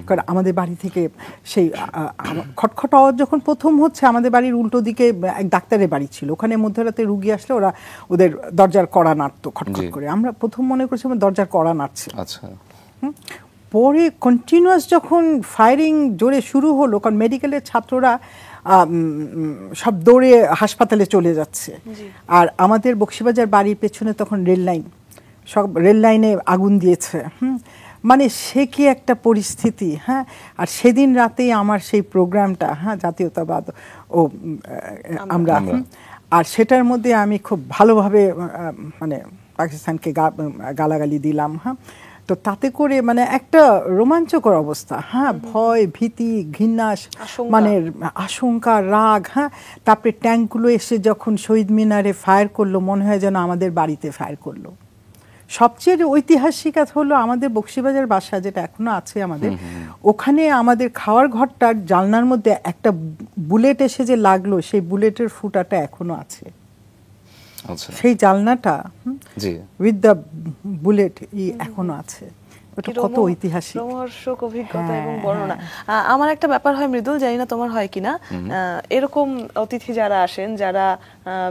Speaker 3: কারণ আমাদের বাড়ি থেকে সেই খটখট আওয়াজ যখন প্রথম হচ্ছে, আমাদের বাড়ির উল্টো দিকে এক ডাক্তারের বাড়ি ছিল, ওখানে মধ্যরাতে রুগী আসলে ওরা ওদের দরজার কড়া নাড়তো খটখট করে। আমরা প্রথম মনে করছিলাম দরজার কড়া নাড়ছে। পরে কন্টিনিউয়াস যখন ফায়ারিং জোরে শুরু হলো, কারণ মেডিকেলের ছাত্ররা সব দৌড়ে হাসপাতালে চলে যাচ্ছে, আর আমাদের বকশীবাজার বাড়ির পেছনে তখন রেল লাইন, সব রেল লাইনে আগুন দিয়েছে। মানে সে কি একটা পরিস্থিতি। আর সেদিন রাতেই আমার সেই প্রোগ্রামটা, জাতীয়তাবাদ ও আমরা, আর সেটার মধ্যে আমি খুব ভালোভাবে মানে পাকিস্তানকে গালাগালি দিলাম। তো তাতে করে মানে একটা রোমাঞ্চকর অবস্থা, ভয়, ভীতি, ঘৃণা, মানে আশঙ্কা, রাগ। তারপরে ট্যাঙ্কগুলো এসে যখন শহীদ মিনারে ফায়ার করলো, মনে হয় যেন আমাদের বাড়িতে ফায়ার করলো। সবচেয়ে ঐতিহাসিক হলো আমাদের বকশীবাজার বাসা, যেটা এখনো আছে আমাদের, ওখানে আমাদের খাওয়ার ঘরটার জানলার মধ্যে একটা বুলেট এসে যে লাগলো, সেই বুলেটের ফুটাটা এখনো আছে। সেই জানলাটা উইথ দ্য বুলেট এখনো আছে। ওটা
Speaker 2: কি
Speaker 3: কত ঐতিহাসিক
Speaker 2: রোমহর্ষক অভিজ্ঞতা
Speaker 3: হ্যাঁ,
Speaker 2: এবং বর্ণনা। আমার একটা ব্যাপার হয় মৃদুল, জানি না তোমার হয় কিনা, এরকম অতিথি যারা আসেন যারা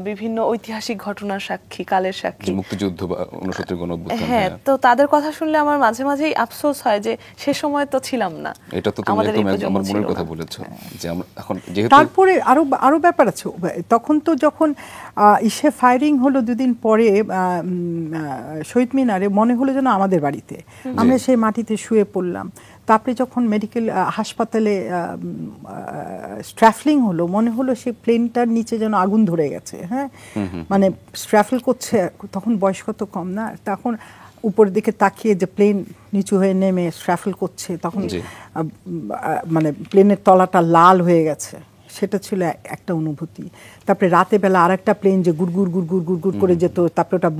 Speaker 2: বিভিন্ন ঐতিহাসিক ঘটনার সাক্ষী, কালের সাক্ষী,
Speaker 1: মুক্তিযুদ্ধ বা 69 গণঅভ্যুত্থান,
Speaker 2: হ্যাঁ, তো তাদের কথা শুনলে আমার মাঝে মাঝেই আফসোস হয় যে সে সময় তো ছিলাম না।
Speaker 1: এটা তো তুমি
Speaker 2: আমাদের এই
Speaker 1: একদম
Speaker 2: প্রজন্ম
Speaker 1: আমার মনের
Speaker 2: ছিল
Speaker 1: কথা
Speaker 2: না।
Speaker 1: বলেছো যে আমরা এখন যেহেতু
Speaker 3: তারপরে আরো ব্যাপার আছে। তখন তো যখন ইসে ফায়ারিং হলো দুদিন পরে শহীদ মিনারে, মনে হলো যেন আমাদের বাড়িতে আমরা সেই মাটিতে শুয়ে পড়লাম। তারপরে যখন মেডিকেল হাসপাতালে স্ট্রাফলিং হলো, মনে হলো সেই প্লেনটার নিচে যেন আগুন ধরে গেছে। হ্যাঁ, মানে স্ট্রাফল করছে, তখন বয়স কত কম না, তখন উপরের দিকে তাকিয়ে যে প্লেন নিচু হয়ে নেমে স্ট্রাফল করছে, তখন মানে প্লেনের তলাটা লাল হয়ে গেছে, সেটা ছিল একটা অনুভূতি। তারপরে রাতে বেলা আর একটা প্লেন যে গুড়গুড় গুড়গুড় গুড়গুড় করে যেত, তারপরে ওটা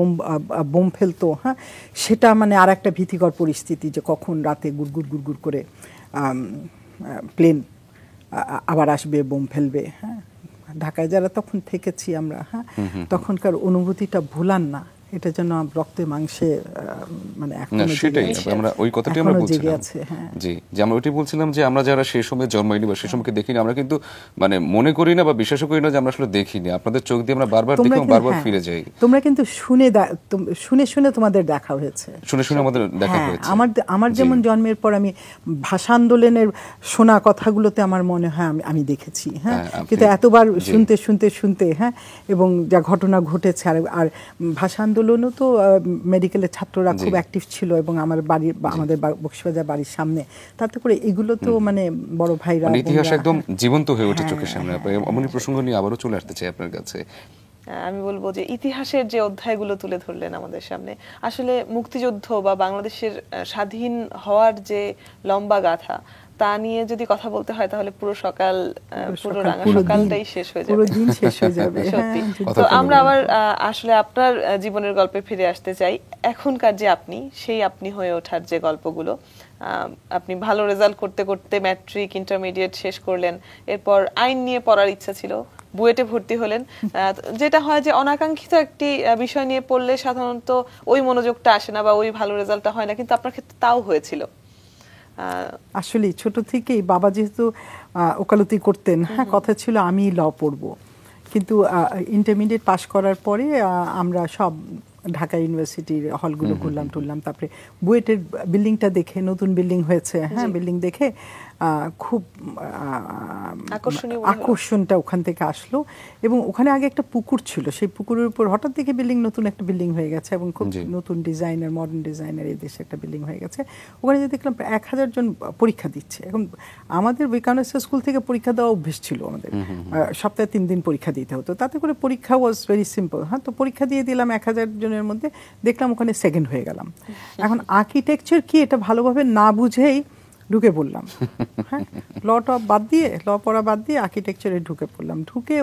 Speaker 3: বোম ফেলতো। হ্যাঁ, সেটা মানে আর একটা ভীতিকর পরিস্থিতি যে কখন রাতে গুড়গুড় গুড়গুড় করে প্লেন আবার আসবে, বোম ফেলবে। হ্যাঁ, ঢাকায় যারা তখন থেকেছি আমরা, হ্যাঁ, তখনকার অনুভূতিটা ভুলার না, এটা যেন রক্তে মাংসে মানে এখনো
Speaker 1: সেটাই আমরা ওই কথাটাই আমরা বলছিলাম। জি, যে আমরা ওইটাই বলছিলাম যে আমরা যারা সেই সময় জন্মাইনি বা সেই সময়কে দেখিনি, আমরা কিন্তু মানে মনে করি না বা বিশ্বাস করি না যে আমরা আসলে দেখিনি। আপনাদের চোখ দিয়ে আমরা বারবার দেখি এবং বারবার ফিরে যাই।
Speaker 3: তোমরা কিন্তু শুনে শুনে তোমাদের দেখা হয়েছে,
Speaker 1: শুনে শুনে আমাদের দেখা হয়েছে।
Speaker 3: আমার যেমন জন্মের পর আমি ভাষা আন্দোলনের শোনা কথাগুলোতে আমার মনে হয় আমি দেখেছি। হ্যাঁ, কিন্তু এতবার শুনতে শুনতে শুনতে, হ্যাঁ, এবং যা ঘটনা ঘটেছে, আর ভাষা আন্দোলনও তো মেডিকেলের ছাত্ররা খুব অ্যাক্টিভ ছিল এবং আমাদের বক্সিবাজার বাড়ির সামনে, তাতে করে এগুলো তো মানে বড় ভাইরা,
Speaker 1: ইতিহাস একদম জীবন্ত হয়ে ওঠে চোখের সামনে। এমন প্রসঙ্গ নিয়ে আবারও চলে আসতে চাই আপনার কাছে।
Speaker 2: আমি বলবো যে ইতিহাসের যে অধ্যায়গুলো তুলে ধরলেন আমাদের সামনে, আসলে মুক্তিযুদ্ধ বা বাংলাদেশের স্বাধীন হওয়ার যে লম্বা গাথা, তা নিয়ে যদি কথা বলতে হয় তাহলে পুরো রাঙা সকালটাই শেষ হয়ে যাবে,
Speaker 3: পুরো দিন শেষ হয়ে যাবে।
Speaker 2: সত্যি। তো আমরা আবার আসলে আপনার জীবনের গল্পে ফিরে আসতে চাই। এখনকার যে সেই আপনি হয়ে ওঠার যে গল্পগুলো, আপনি ভালো রেজাল্ট করতে করতে ম্যাট্রিক, ইন্টারমিডিয়েট শেষ করলেন, এরপর আইন নিয়ে পড়ার ইচ্ছা ছিল, বুয়েটে ভর্তি হলেন। যেটা হয় যে অনাকাঙ্ক্ষিত একটি বিষয় নিয়ে পড়লে সাধারণত ওই মনোযোগটা আসে না বা ওই ভালো রেজাল্টটা হয় না, কিন্তু আপনার ক্ষেত্রে তাও হয়েছিল।
Speaker 3: আসলে ছোট থেকেই বাবা যেহেতু ওকালতি করতেন, হ্যাঁ, কথা ছিল আমি ল পড়বো, কিন্তু ইন্টারমিডিয়েট পাশ করার পরে আমরা সব ঢাকা ইউনিভার্সিটির হলগুলো ঘুরলাম, তারপরে বুয়েটের বিল্ডিংটা দেখে, নতুন বিল্ডিং হয়েছে, হ্যাঁ, বিল্ডিং দেখে খুব আকর্ষণটা ওখান থেকে আসলো। এবং ওখানে আগে একটা পুকুর ছিল, সেই পুকুরের উপর হঠাৎ দেখে নতুন একটা বিল্ডিং হয়ে গেছে এবং খুব নতুন ডিজাইনার, মডার্ন ডিজাইনার এই দেশে একটা বিল্ডিং হয়ে গেছে। ওখানে যে দেখলাম 1000 জন পরীক্ষা দিচ্ছে। এখন আমাদের বিকানেস্টার স্কুল থেকে পরীক্ষা দেওয়া অভ্যেস ছিল আমাদের, সপ্তাহে 3 দিন পরীক্ষা দিতে হতো, তাতে করে পরীক্ষা ওয়াজ ভেরি সিম্পল। হ্যাঁ, তো পরীক্ষা দিয়ে দিলাম 1000 জনের মধ্যে, দেখলাম ওখানে সেকেন্ড হয়ে গেলাম। এখন আর্কিটেকচার কি এটা ভালোভাবে না বুঝেই ঢুকে পড়লাম। হ্যাঁ, ল পড়া বাদ দিয়ে আর্কিটেকচারে ঢুকে পড়লাম। ঢুকে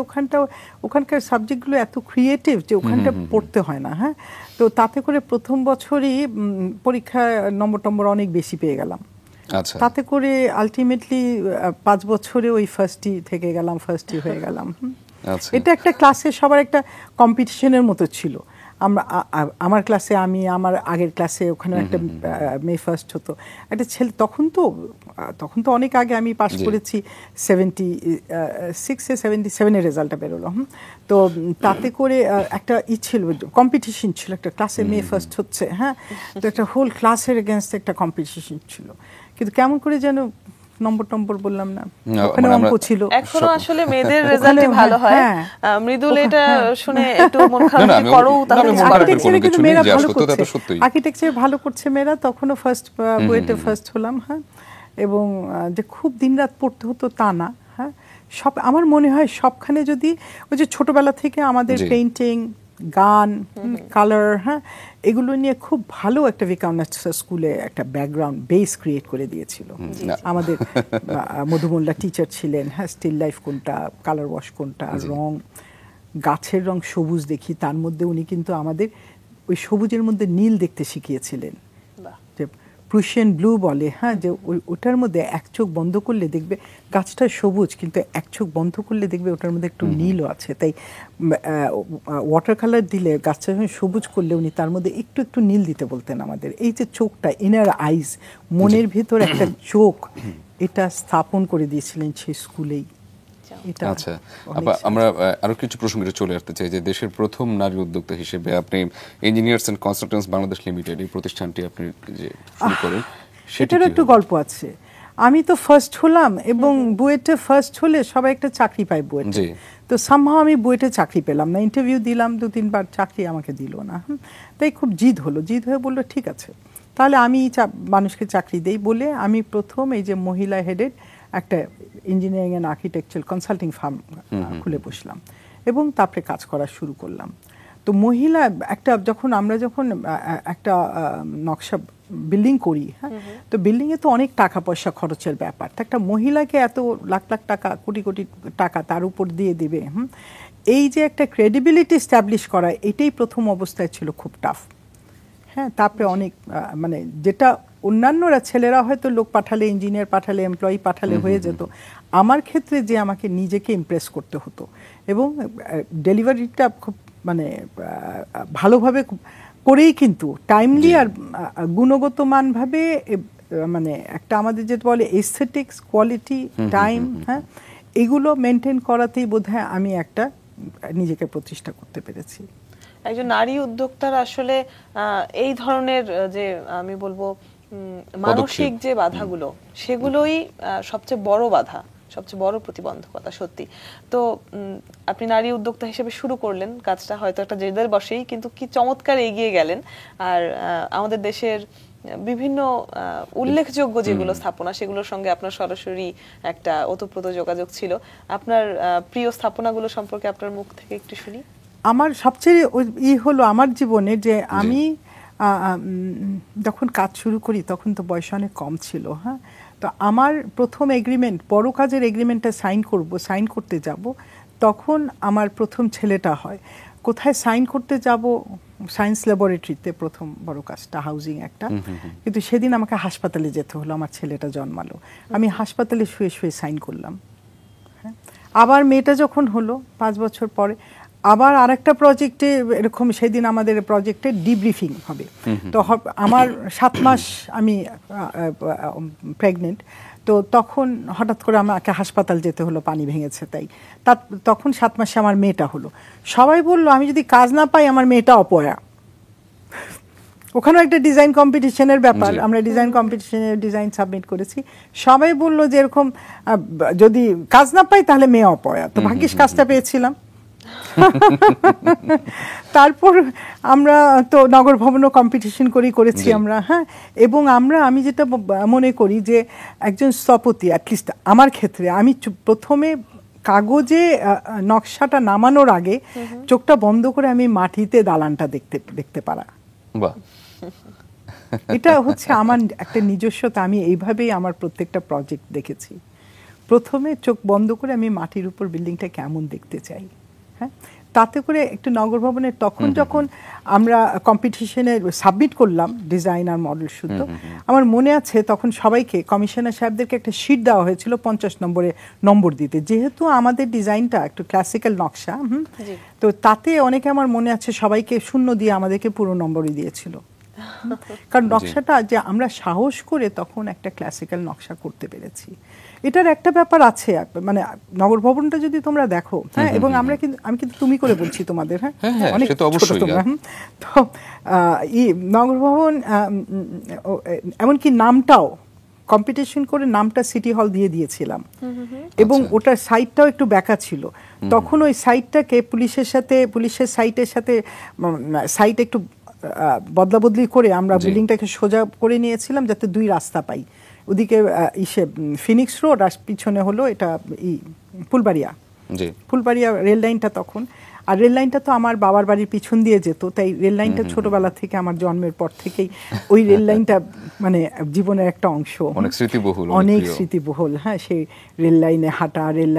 Speaker 3: ওখানকার সাবজেক্টগুলো এত ক্রিয়েটিভ যে ওখানটা পড়তে হয় না। হ্যাঁ, তো তাতে করে প্রথম বছরই পরীক্ষায় নম্বর অনেক বেশি পেয়ে গেলাম। তাতে করে আলটিমেটলি 5 বছরে ওই ফার্স্টই থেকে গেলাম, ফার্স্টই হয়ে গেলাম। এটা একটা ক্লাসে সবার একটা কম্পিটিশনের মতো ছিল। আমার ক্লাসে আমার আগের ক্লাসে ওখানে একটা মেয়ে ফার্স্ট হতো, একটা ছেলে, তখন তো অনেক আগে আমি পাস করেছি, 77 রেজাল্টটা বেরোলো। তো তাতে করে একটা ছিল, কম্পিটিশন ছিল, একটা ক্লাসে মেয়ে ফার্স্ট হচ্ছে, হ্যাঁ, তো একটা হোল ক্লাসের এগেনস্ট একটা কম্পিটিশন ছিল। কিন্তু কেমন করে যেন নম্বর বললাম না, ওখানে অঙ্ক ছিল।
Speaker 2: এখনো আসলে মেয়েদের রেজাল্টই ভালো হয়। মৃদুল, এটা শুনে একটু মন খারাপ করো, তাহলে
Speaker 3: আর্কিটেকচারে কিন্তু মেয়েরা ভালো করছে, আর্কিটেকচার ভালো করছে মেয়েরা, তখনও ফার্স্ট বুয়েটে ফার্স্ট হলাম। হ্যাঁ, এবং যে খুব দিনরাত পড়তে হতো তা না। হ্যাঁ, সব আমার মনে হয় সবখানে যদি ওই যে ছোটবেলা থেকে আমাদের পেইন্টিং, গান, কালার, হ্যাঁ, এগুলো নিয়ে খুব ভালো একটা বিকানেস্টার স্কুলে একটা ব্যাকগ্রাউন্ড বেস ক্রিয়েট করে দিয়েছিল আমাদের মধুমোল্লা টিচার ছিলেন। হ্যাঁ, স্টিল লাইফ কোনটা, কালার ওয়াশ কোনটা, রং, গাছের রং সবুজ দেখি, তার মধ্যে উনি কিন্তু আমাদের ওই সবুজের মধ্যে নীল দেখতে শিখিয়েছিলেন, যে প্রুশিয়ান ব্লু বলে, হ্যাঁ, যে ওটার মধ্যে এক চোখ বন্ধ করলে দেখবে গাছটা সবুজ, কিন্তু এক চোখ বন্ধ করলে দেখবে ওটার মধ্যে একটু নীলও আছে। তাই ওয়াটার কালার দিলে গাছটা সবুজ করলে উনি তার মধ্যে একটু একটু নীল দিতে বলতেন আমাদের। এই যে চোখটা, ইনার আইজ, মনের ভিতর একটা চোখ, এটা স্থাপন করে দিয়েছিলেন সেই স্কুলেই।
Speaker 1: আচ্ছা, আমরা আরো কিছু প্রসঙ্গে চলে আসতে চাই যে দেশের প্রথম নারী উদ্যোক্তা হিসেবে আপনি engineers and consultants Bangladesh limited এই প্রতিষ্ঠানটি আপনি যে শুরু করেন,
Speaker 3: সেটার একটু গল্প আছে। আমি তো ফার্স্ট হলাম এবং বুয়েটে ফার্স্ট হলে সবাই একটা চাকরি পায় বুয়েটে। তো সামহাও আমি বুয়েটে চাকরি পেলাম না, ইন্টারভিউ দিলাম 2-3 বার, চাকরি আমাকে দিল না। তাই খুব জিদ হলো, জিদ হয়ে বললো ঠিক আছে তাহলে আমি মানুষকে চাকরি দেই বলে আমি প্রথম এই যে মহিলা হেডেড একটা engineering and architecture consulting farm খুলে বসলাম এবং তারপরে কাজ করা শুরু করলাম। তো মহিলা যখন আমরা একটা নকশা বিল্ডিং করি, হ্যাঁ, তো বিল্ডিংয়ে তো অনেক টাকা পয়সা খরচের ব্যাপার। একটা মহিলাকে এত লাখ লাখ টাকা, কোটি কোটি টাকা তার উপর দিয়ে দেবে, এই যে একটা ক্রেডিবিলিটি এস্টাবলিশ করা, এটাই প্রথম অবস্থায় ছিল খুব টাফ। হ্যাঁ, তারপরে অনেক মানে যেটা অন্যান্যরা ছেলেরা হয়তো লোক পাঠালে, ইঞ্জিনিয়ার পাঠালে, এমপ্লয়ি পাঠালে হয়ে যেত, আমার ক্ষেত্রে যে আমাকে নিজেকে ইমপ্রেস করতে হতো এবং ডেলিভারিটা খুব মানে ভালোভাবে করেই, কিন্তু টাইমলি আর গুণগত মানভাবে, মানে একটা আমাদের যেটা বলে এস্থেটিক্স, কোয়ালিটি, টাইম, হ্যাঁ, এগুলো মেনটেন করাতেই বোধহয় আমি একটা নিজেকে প্রতিষ্ঠা করতে পেরেছি।
Speaker 2: একজন নারী উদ্যোক্তার আসলে এই ধরনের যে আমি বলবো মানসিক যে বাধাগুলো, সেগুলোই সবচেয়ে বড় বাধা, সবচেয়ে বড় প্রতিবন্ধকতা। সত্যি তো আপনি নারী উদ্যোক্তা হিসেবে শুরু করলেন কাজটা, হয়তো একটা জেদের বসেই, কিন্তু কি চমৎকার এগিয়ে গেলেন। আর আমাদের দেশের বিভিন্ন উল্লেখযোগ্য যেগুলো স্থাপনা, সেগুলোর সঙ্গে আপনার সরাসরি একটা ওতপ্রোত যোগাযোগ ছিল। আপনার প্রিয় স্থাপনাগুলো সম্পর্কে আপনার মুখ থেকে একটু শুনি।
Speaker 3: আমার সবচেয়ে হলো আমার জীবনে যে আমি যখন কাজ শুরু করি তখন তো বয়স অনেক কম ছিল। হ্যাঁ, তো আমার প্রথম এগ্রিমেন্ট, বড় কাজের এগ্রিমেন্টটা সাইন করতে যাব, তখন আমার প্রথম ছেলেটা হয়। কোথায় সাইন করতে যাব? সায়েন্স ল্যাবরেটরিতে প্রথম বড় কাজটা, হাউজিং একটা। কিন্তু সেদিন আমাকে হাসপাতালে যেতে হলো, আমার ছেলেটা জন্মালো। আমি হাসপাতালে শুয়ে শুয়ে সাইন করলাম। হ্যাঁ, আবার মেয়েটা যখন হলো 5 বছর পরে, আবার আরেকটা প্রজেক্টে এরকম, সেদিন আমাদের প্রজেক্টে ডিব্রিফিং হবে। তো আমার 7 মাস আমি প্রেগনেন্ট, তো তখন হঠাৎ করে আমাকে হাসপাতাল যেতে হলো, পানি ভেঙেছে। তখন 7 মাসে আমার মেয়েটা হলো। সবাই বললো আমি যদি কাজ না পাই আমার মেয়েটা অপয়া। ওখানেও একটা ডিজাইন কম্পিটিশনের ব্যাপার, আমরা ডিজাইন কম্পিটিশনে ডিজাইন সাবমিট করেছি। সবাই বললো যে এরকম যদি কাজ না পাই তাহলে মেয়ে অপয়া। তো ভাগ্যিস কাজটা পেয়েছিলাম। তারপর আমরা তো নগর ভবনও কম্পিটিশন করেছি আমরা। হ্যাঁ, এবং আমি যেটা মনে করি যে একজন স্থপতি, অ্যাটলিস্ট আমার ক্ষেত্রে, আমি প্রথমে কাগজে নকশাটা নামানোর আগে চোখটা বন্ধ করে আমি মাটিতে দালানটা দেখতে পারা, এটা হচ্ছে আমার একটা নিজস্বতা। আমি এইভাবেই আমার প্রত্যেকটা প্রজেক্ট দেখেছি। প্রথমে চোখ বন্ধ করে আমি মাটির উপর বিল্ডিংটা কেমন দেখতে চাই। হ্যাঁ, তাতে করে একটু নগর ভবনের তখন যখন আমরা কম্পিটিশনে সাবমিট করলাম ডিজাইন আর মডেল শুদ্ধ, আমার মনে আছে তখন সবাইকে, কমিশনার সাহেবদেরকে একটা শিট দেওয়া হয়েছিল 50 নম্বরে নম্বর দিতে, যেহেতু আমাদের ডিজাইনটা একটু ক্লাসিক্যাল নকশা। তো তাতে অনেকে, আমার মনে আছে, সবাইকে 0 দিয়ে আমাদেরকে পুরো নম্বরই দিয়েছিল। কারণ নকশাটা যে আমরা সাহস করে তখন একটা ক্লাসিক্যাল নকশা করতে পেরেছি, এটার একটা ব্যাপার আছে। মানে নগর ভবনটা যদি তোমরা দেখো, হ্যাঁ, এবং আমি কিন্তু তুমি করে বলছি তোমাদের, হ্যাঁ, অনেক ছোট তোমরা। তো নগর ভবন, এমনকি নামটাও কম্পিটিশন করে নামটা সিটি হল দিয়ে দিয়েছিলাম, এবং ওটার সাইটটাও একটু বেঁকা ছিল। তখন ওই সাইটটাকে পুলিশের সাইটের সাথে সাইট একটু বদলা বদলি করে আমরা বিল্ডিংটাকে সোজা করে নিয়েছিলাম, যাতে 2 রাস্তা পাই। ওদিকে ফিনিক্স রোড আর পিছনে হলো এটা ফুলবাড়িয়া রেল লাইনটা। তখন আর রেল লাইনটা তো আমার বাবার বাড়ির পিছন দিয়ে যেত, তাই রেল লাইনটা ছোটবেলা থেকে, আমার জন্মের পর থেকেই ওই রেল লাইনটা মানে জীবনের একটা অংশ,
Speaker 1: অনেক স্মৃতিবহুল,
Speaker 3: অনেক
Speaker 1: প্রিয়।
Speaker 3: স্মৃতিবহুল। হ্যাঁ, সেই রেল লাইনে হাঁটা, রেল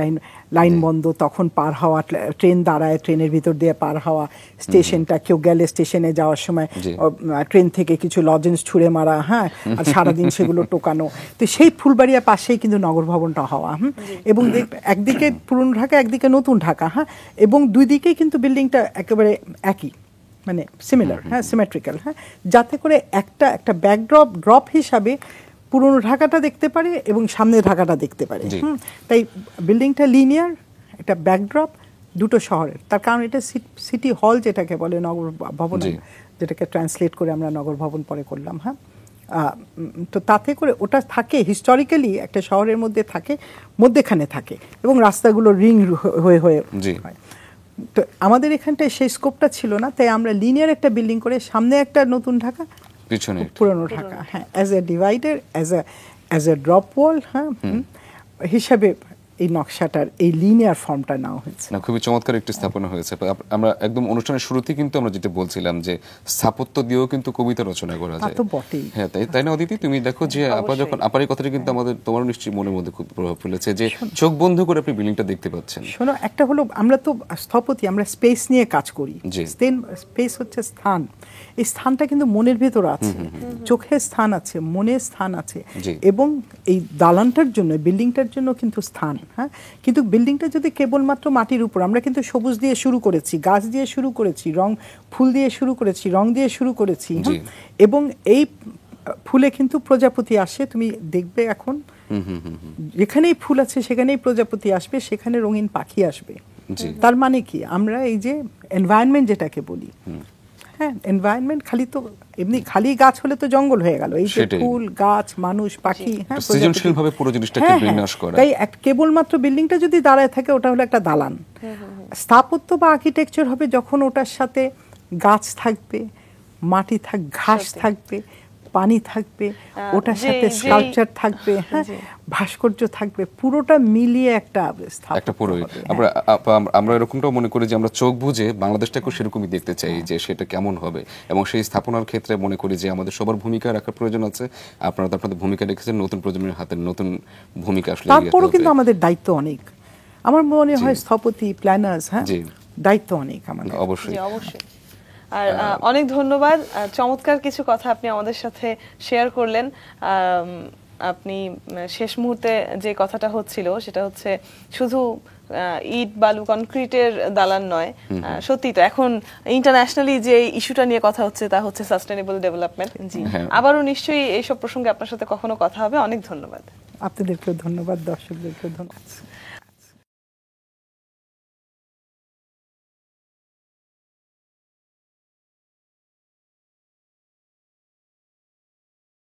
Speaker 3: লাইন বন্ধ তখন পার হওয়া, ট্রেন দাঁড়ায়, ট্রেনের ভিতর দিয়ে পার হওয়া, স্টেশনটা কেউ গেলে স্টেশনে যাওয়ার সময়
Speaker 1: জি।
Speaker 3: ট্রেন থেকে কিছু লজেন্স ছুঁড়ে মারা, হ্যাঁ, আর সারাদিন সেগুলো টোকানো। তো সেই ফুলবাড়িয়া পাশেই কিন্তু নগর ভবনটা হওয়া, এবং একদিকে পুরনো ঢাকা, একদিকে নতুন ঢাকা, হ্যাঁ, এবং দুই দিকেই কিন্তু বিল্ডিংটা একেবারে একই, মানে সিমিলার, হ্যাঁ, সিমেট্রিক্যাল, হ্যাঁ, যাতে করে একটা ব্যাকড্রপ হিসাবে পুরনো ঢাকাটা দেখতে পারে এবং সামনের ঢাকাটা দেখতে পারে।
Speaker 1: জি।
Speaker 3: তাই বিল্ডিংটা লিনিয়ার, এটা ব্যাকড্রপ দুটো শহরের। তার কারণ এটা সিটি হল যেটাকে বলে, নগর ভবন,
Speaker 1: জি।
Speaker 3: যেটাকে ট্রান্সলেট করে আমরা নগর ভবন পরে করলাম। হ্যাঁ, তো তাতে করে ওটা থাকে হিস্টোরিক্যালি একটা শহরের মধ্যে থাকে, মধ্যেখানে থাকে, এবং রাস্তাগুলো রিং হয়ে হয়ে
Speaker 1: জি।
Speaker 3: হয়। তো আমাদের এখানটায় সেই স্কোপটা ছিল না, তাই আমরা লিনিয়ার একটা বিল্ডিং করে সামনে একটা নতুন ঢাকা,
Speaker 1: পিছনে একটা।
Speaker 3: পুরনো ঢাকা, হ্যাঁ, as a divider, as a drop wall, হ্যাঁ, হিসাবে এই নকশাটার এই লিনিয়ার ফর্মটা নেওয়া হয়েছে।
Speaker 1: না, খুবই চমৎকার একটি স্থাপনা হয়েছে। আমরা একদম অনুষ্ঠানের শুরুতেই কিন্তু আমরা যেটা বলছিলাম যে স্থাপত্য দিয়েও কিন্তু কবিতা রচনা করা
Speaker 3: তা
Speaker 1: যায়।
Speaker 3: তো বটেই।
Speaker 1: হ্যাঁ, তাই না অদিতি? তুমি দেখো যে আপা যখন, আপার এই কথাটা কিন্তু আমাদের, তোমার নিশ্চয়ই মনের মধ্যে খুব প্রভাব ফেলেছে যে চোখ বন্ধ করে আপনি বিল্ডিংটা দেখতে পাচ্ছেন।
Speaker 3: শোনো, একটা হলো আমরা তো স্থপতি, আমরা স্পেস নিয়ে কাজ করি।
Speaker 1: জি।
Speaker 3: স্পেস হচ্ছে স্থান, এই স্থানটা কিন্তু মনের ভেতর আছে, চোখের স্থান আছে, মনের স্থান আছে,
Speaker 1: জি।
Speaker 3: এবং এই দালানটার জন্য, বিল্ডিংটার জন্য কিন্তু স্থান। হ্যাঁ, কিন্তু বিল্ডিংটা যদি কেবলমাত্র মাটির উপর, আমরা কিন্তু সবুজ দিয়ে শুরু করেছি, গাছ দিয়ে শুরু করেছি, ফুল দিয়ে শুরু করেছি, রং দিয়ে শুরু করেছি,
Speaker 1: জি।
Speaker 3: এবং এই ফুলে কিন্তু প্রজাপতি আসে, তুমি দেখবে এখন যেখানেই ফুল আছে সেখানেই প্রজাপতি আসবে, সেখানে রঙিন পাখি আসবে।
Speaker 1: জি।
Speaker 3: তার মানে কি, আমরা এই যে এনভায়রনমেন্ট যেটাকে বলি, হ্যাঁ, এনভায়রনমেন্ট খালি তো এমনি খালি গাছ হলে তো জঙ্গল হয়ে গেল, এই যে
Speaker 1: সেটাই।
Speaker 3: ফুল, গাছ, মানুষ, পাখি, হ্যাঁ,
Speaker 1: সৃজনশীলভাবে পুরো জিনিসটাকে
Speaker 3: হ্যাঁ,
Speaker 1: বিন্যাস
Speaker 3: হ্যাঁ,
Speaker 1: করা।
Speaker 3: তাই কেবলমাত্র বিল্ডিংটা যদি দাঁড়ায় থাকে, ওটা হলো একটা দালান। স্থাপত্য বা আর্কিটেকচার হবে যখন ওটার সাথে গাছ থাকবে, মাটি ঘাস থাকবে, পানি থাকবে, ওটার সাথে স্কাল্পচার থাকবে, হ্যাঁ, ভাস্কর্য থাকবে, পুরোটা মিলিয়ে একটা
Speaker 1: একটা পুরোই।
Speaker 3: হবে।
Speaker 1: আমরা এরকমটাও মনে করি যে আমরা চোখ বুঝে বাংলাদেশটাকেও সেরকমই দেখতে চাই, যে সেটা কেমন হবে, এবং সেই স্থাপনার ক্ষেত্রে মনে করি যে আমাদের সবার ভূমিকা রাখার প্রয়োজন আছে। আপনারা তো আপনাদের ভূমিকা রেখেছেন, নতুন প্রজন্মের হাতে নতুন ভূমিকা আসলে এগিয়ে
Speaker 3: তারপরও
Speaker 1: যেতে
Speaker 3: কিন্তু
Speaker 1: হবে।
Speaker 3: আমাদের দায়িত্ব অনেক, আমার মনে হয় স্থপতি, প্ল্যানার্স, হ্যাঁ,
Speaker 1: জি।
Speaker 3: দায়িত্ব অনেক আমাদের।
Speaker 1: অবশ্যই।
Speaker 2: জি, অবশ্যই। আর অনেক ধন্যবাদ, চমৎকার কিছু কথা আপনি আমাদের সাথে শেয়ার করলেন। আপনি শেষ মুহূর্তে যে কথাটা হচ্ছিল সেটা হচ্ছে শুধু ইট, বালু, কনক্রিটের দালান নয়, সত্যি তো এখন ইন্টারন্যাশনালি যে ইস্যুটা নিয়ে কথা হচ্ছে তা হচ্ছে সাস্টেনেবল ডেভেলপমেন্ট। জি, আবারও নিশ্চয়ই এইসব প্রসঙ্গে আপনার সাথে কখনো কথা হবে। অনেক ধন্যবাদ।
Speaker 3: আপনাদেরকেও ধন্যবাদ, দর্শকদেরকেও ধন্যবাদ।